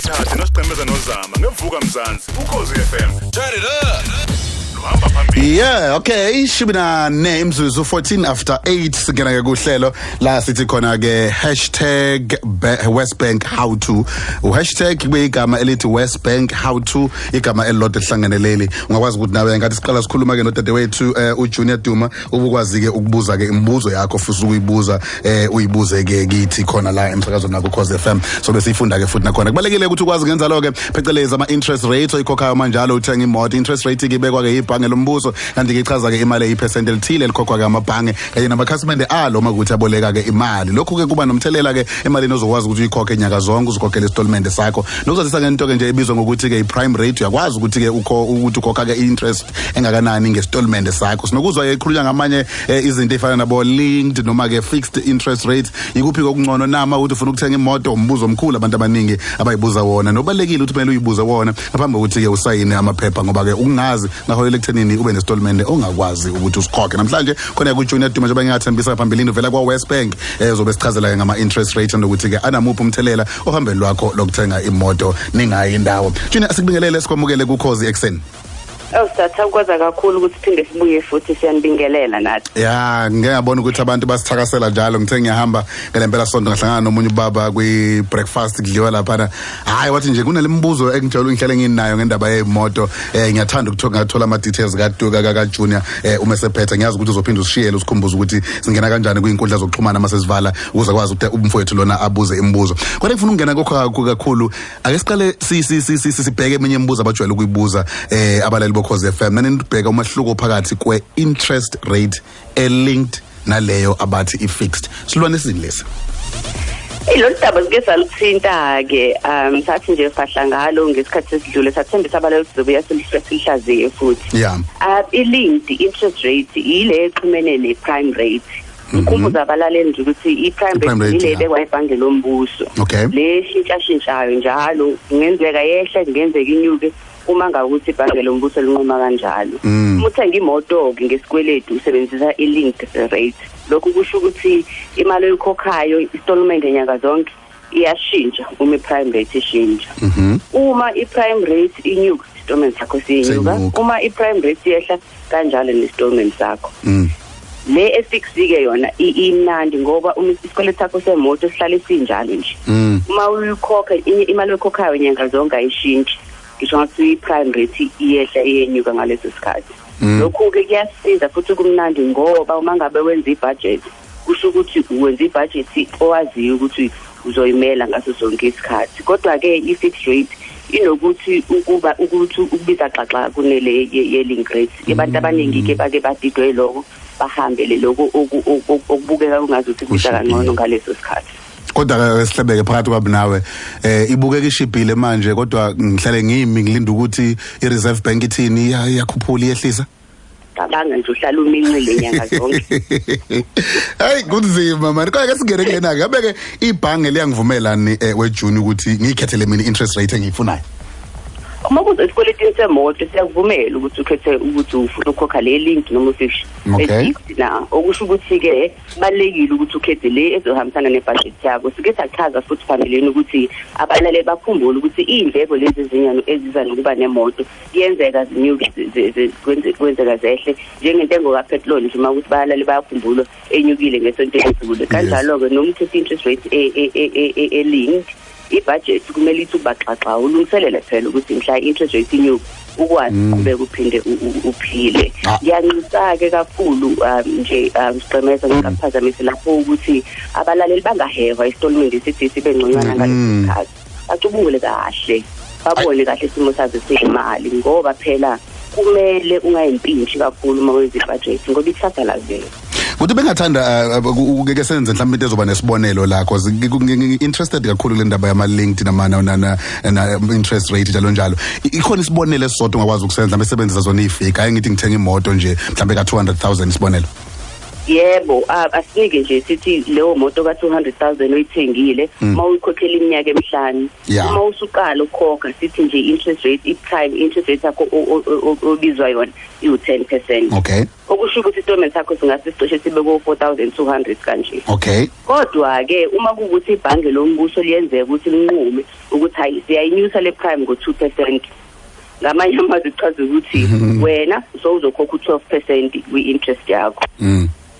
Mthathe nosiqhemeza nozama ngevuka Mzansi uKhosi FM. Turn it up. Yeah, okay. Shibina names is 14 after 8 sigena ke kuhlelo la sithi khona ke #Westbank how to. Hashtag igama elithi Westbank how to igama elilodwa ehlanganeleli. Ungakwazi ukuthi nawe ngathi siqala sikhuluma ke nodadewethu uJunior Duma ubukwazi ke ukubuza ke imibuzo yakho futhi uyibuza uyibuze ke kithi khona la emsakazweni nakho Khosi FM. So besifunda ke futhi nakhona. Kubalekile ukuthi ukwazi ngenza lo ke phecelezi ama interest rates oyikhokhayo manjalo uthenga imoto interest rate ke ibekwa ke ibhange lombuso kanti ke ichaza ke imali eyipercent elithile elikhokhwa ke amabhange kanye namakhasimende alo makuthi aboleka ke imali lokho ke kuba nomthelela ke emalini ozokwazi ukuthi uyikhokhe nyaka zonke uzikhokhele installment sakho nokuzazisa ngento ke nje ebizwa ngokuthi ke i-prime rate uyakwazi ukuthi ke ukuthi ukhokha ke interest engakanani nge-installment sakho sinokuzwa ke ikhulunywa ngamanye izinto efana nabo linked noma ke fixed interest rate ikuphi kokungcono nama ukuthi ufuna ukuthenga imoto umbuzo omkhulu abantu abaningi abayibuza wona nobalekile ukuthi kumele uyibuze wona ngaphambi kokuthi ke usayine amaphepha ngoba ke ukungazi ngaholela ekuthenini ube ne-installment ongakwazi ukuthi usikhokhe namhlanje khona kuJunior Duma njengoba ngiyathembisa phambili uvela kwa Westbank uzobe sichazela ke ngama interest rate nokuthi ke anamuphi umthelela ohambeni lwakho lokuthenga imoto ningayi indawo Junior sikubingelele sikwamukele kuKhosi ekseni Sithokoza kakhulu ukuthi phinde sibuye futhi siyanibingelela nathi. Yeah, ngiyabona ukuthi abantu basithakasela njalo ngithe ngiyahamba ngelempela sonto ngahlangana nomunye ubaba kwi breakfast kudliwa lapha. Hayi wathi nje kunalemibuzo engijolo ngihlale nginayo ngendaba yemoto ngiyathanda ukuthola ama details kaJunior uma sephetha ngiyazi ukuthi uzophinda usishiyele usikhumbuza ukuthi singena kanjani kwinkundla zokuxhumana masesivala ukuze kwazi ukuthi umfowethu lona abuze imibuzo. Kodwa ngifuna ukungena kokho kakhulu ake siqale sibheke eminye imibuzo abajwayele ukuyibuza abalali Khosi FM nanibheka umahluko phakathi kwe-interest rate linked naleyo abathi i-fixed silwane sinilesi Lo daba sike salithinta ke sathi nje fahla ngalo ngesikhathi sesidlule sathembisa abalalo sizobuya silihlaziye futhi yeah i-linked interest rate ile exhumene ne-prime rate Ukubuza abalaleli nje ukuthi i-prime rate ile ebekwa ebhange lombuso le shintshayo njalo kungenzeka yehle kungenzeka inyuke uma ngakuthi ibhange lombuso linquma kanjalo uma uthenga imoto ke ngesikweletu usebenzisa i-linked rate lokho kusho ukuthi imali oyikhokhayo installment enyanga zonke iyashintsha uma i-prime rate ishintsha uma i-prime rate inyuka installment sakho siyenyuka uma i-prime rate iyehla kanjalo ne-installment sakho le efixi ke yona imnandi ngoba isikweletu sakho semoto sihlala sinjalo nje uma uyikhokha imali oyikhokhayo inyanga zonke ayishintshi ngisho ngathi i-prime rate iyehla iyenyuka ngaleso sikhathi lokho ke kuyasiza futhi kumnandi ngoba uma ngabe wenza ibudget kusho ukuthi wenza ibudget owaziyo ukuthi uzoyimela ngaso sonke isikhathi kodwa ke i-fixed rate inokuthi ukubiza xaxa kunele ye-link rate abantu abaningi ke bake badidwe lokho bahambele lokho okubukeka kungazuthi kuza kangcono ngaleso sikhathi kodwa sihlebeke phakathi kwabi nawe ibukeka ishibhile manje kodwa ngihlale ngimi ngilinda ukuthi i-reserve bank ithini yakhuphula iyehlisa cabanga nje uhlala umincile nyanga zonke hey kunzima manje kwake singene kulena ke ngabe ke ibhange liyangivumelani weJune ukuthi ngiyikhethele mina interest rate engiyifunayo uma kuze isikweletu semoto siyakuvumela ukuthi ukhethe ukuthi ufuna ukukhokha le link noma ufixed na okusho ukuthi ke balekile ukuthi ukhethe le ezohambisana nebudget yakho sike sachaza futhi familini ukuthi abalale bakhumbule ukuthi indleko lezi zinyano eziza nokuba nemoto kuyenzeka zinyuke kwenzeka zehle njengentengo kapetrol nje uma ukuthi balale bayakhumbula enyukile ngesonto esidlule kanjalo ke noma ukhethe interest rate linked ibudget kumele ithi ubaxaxa ulungiselele phela ukuthi mhla interest rate inyuka ukwazi ukubeka uphinde uphile yanqisa ke kakhulu nje siqemeza ngikaphazamisa lapho ukuthi abalaleli bangaheva installment isithi sibe ngconywana ngalesi sikhathi acubungule kahle babone kahle isimo sazo semali ngoba phela kumele ungayimpintshi kakhulu uma wenza ibudget ngoba ithatha lazela Kuthi bengathanda ukeke senze mhlawumbe into ezoba nesibonelo la cause interested kakhulu le ndaba yama linked na interest rate njalo ikhona isibonelo esisodwa ongakwazi ukusenza besebenzisa zona ifake hayi ngithi ngithenga imoto nje mhlawumbe ka 200,000 isibonelo Yebo, asinike nje sithi leyo moto ka 200,000 oyithengile mawuyikhokhela iminyaka emihlanu. Uma usuqala ukukhokha sithi nje interest rate i-prime interest rate yakho obizwa yona i10%. Okay. Okusho ukuthi installment yakho singase sicishe sibe ku 4,200 kanje. Okay. Kodwa ke uma kuukuthi ibhange lombuso liyenzeka ukuthi linqume ukuthi hayi siyayinyusa le prime ngo 2%. Ngamanye amazwi ichaza ukuthi wena uzokhokha u12% kwi-interest yakho.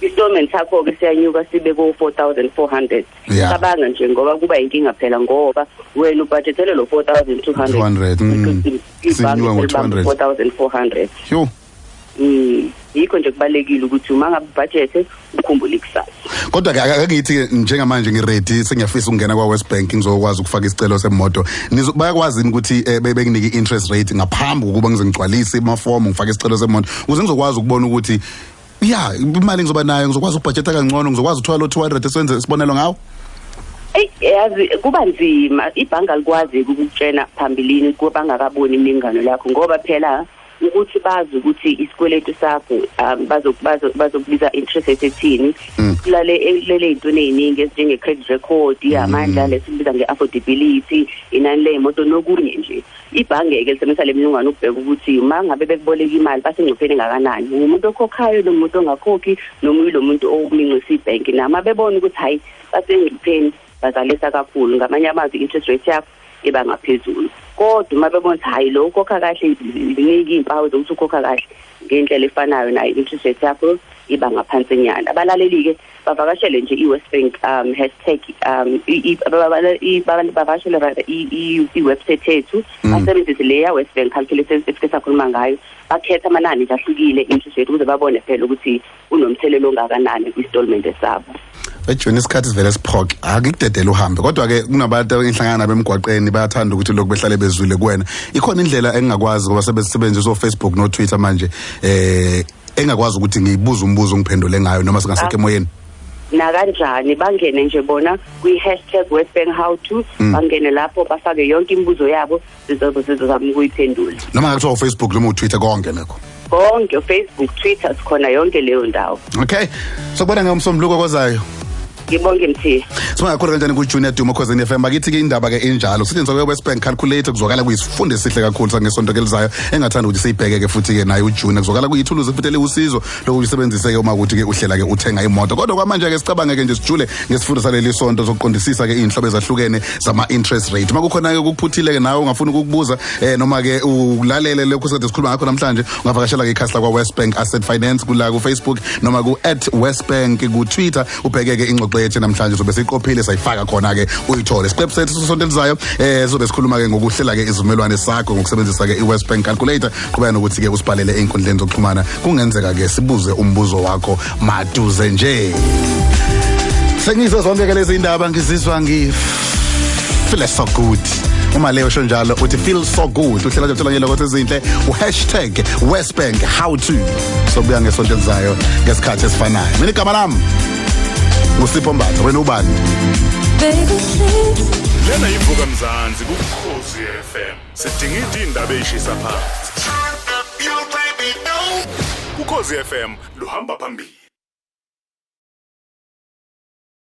Installment yakho ke siyanyuka sibe ku 4,400. Cabanga nje ngoba kuba inkinga phela ngoba wena ubudgetele lo 4,200. Sinyuka ngo 4,400. Yo. Yikho nje kubalekile ukuthi uma ngabe budget ukhumbule ikusasa. Kodwa ke akangithi njengamanje ngiready sengiyafisa ukungena kwa West Bank ngizokwazi ukufaka isicelo semoto. Bayakwazi ukuthi bekunike interest rate ngaphambi kokuba ngize ngigcwalise amaform ngifake isicelo semoto ukuze ngizokwazi ukubona ukuthi imali ngizoba nayo ngizokwazi ukubudgeta kangcono ngizokwazi ukuthola lo 200 senze isibonelo ngawo. Yazi kuba nzima ibhanka alikwazi ukukutshena phambilini kuba bangakaboni imingano lakho ngoba phela ukuthi bazi ukuthi isikweletu sakho bazokubiza interest rate ethini lele into eziningi ezinjenge credit record amandla lesibiza ngeaffordability inani lemoto nokunye nje ibhange ke lisebenzisa lemilungwane ukubheka ukuthi uma ngabe bekuboleka imali basengcupheni ngakanani umuntu okhokhayo nomuntu ongakhokhi noma lo muntu ominqisa ibank nama bebona ukuthi hayi basengcupheni bazalisa kakhulu ngamanye amazwi interest rate yakho iba ngaphezulu kodwa uma bebona hayi lo ukhokha kahle izinike impawu zokuthi ukhokha kahle ngendlela efanayo nayo interest rate yakho iba ngaphansi nyana abalaleli ke bavakashele nje iWest Bank bavakashele iwebsite yethu basebenzise leya West Bank calculator esikhuluma ngayo bakhetha amanani ahlukile interest rate ukuze babone phela ukuthi unomthelelo ongakanani kwi-installment esabo. Ejoni isikhathi sivele siphoke akudedela uhambe kodwa ke kunabantu enhlangana nabo emgwaqeni bayathanda ukuthi lokho behlale bezwile kuwena ikhona indlela engakwazi ngoba sebenzisa Facebook no Twitter manje engakwazi ukuthi ngiyibuza umbuzo ngiphendule ngayo noma singasekho emoyeni na kanjani bangene nje bona kwi#westbankhow2 bangene lapho bafake yonke imibuzo yabo sizozama ukuyiphendula noma ngakuthiwa Facebook noma uTwitter konke nakho konke Facebook Twitter sikhona yonke leyo ndawo. Okay sokubona ngomsombuluko kozayo ngibonge mthi singakhona kanjani ku Junior Duma Khosi FM bakithi ke indaba ke enjalo sithi kwe West Bank calculator kuzwakala kuyisifundo esihle kakhulu sangesonto kelizayo engathanda ukuthi siyibheke ke futhi ke naye uJunior kuzwakala kuyithuluzi futhi usizo lokuyisebenzisa ke uma ukuthi ke uhlela ke uthenga imoto kodwa kwamanje ke sicabange ke nje sijule ngesifundo saleli sonto zokuqondisisa ke inhlobo ezahlukene zama interest rate uma kukhona ke ukuphuthile ke nawe ungafuna ukukubuza noma ke ulalele lokho sithi sikhuluma ngakho namhlanje ungavakashela ke ikhasi la kwa West Bank Asset Finance kula ku Facebook noma ku @westbank ku Twitter ubheke ke ingxoxo yethu namhlanje sobe siqophile sayifaka khona ke uyithole isiqephu sethu sisonto elizayo sobe sikhuluma ke ngokuhlela ke izivumelwano sakho ngokusebenzisa ke iWest Bank calculator kuba nokuthi ke usibhalele einkundleni zokuxhumana kungenzeka ke sibuze umbuzo wakho maduze nje sengizwa zonke ke lezi indaba ngizizwa feel so good uma leyo sho njalo uthi feel so good uhlela nje uthola lokho ezinhle #westbankhow2 sobuya ngesonto elizayo ngesikhathi esifanayo mina igama lami Usipho Mbatha wena ubani Lena yivuka Mzansi ku Khosi FM sidinga indaba eshisa phansi ku Khosi FM luhamba phambili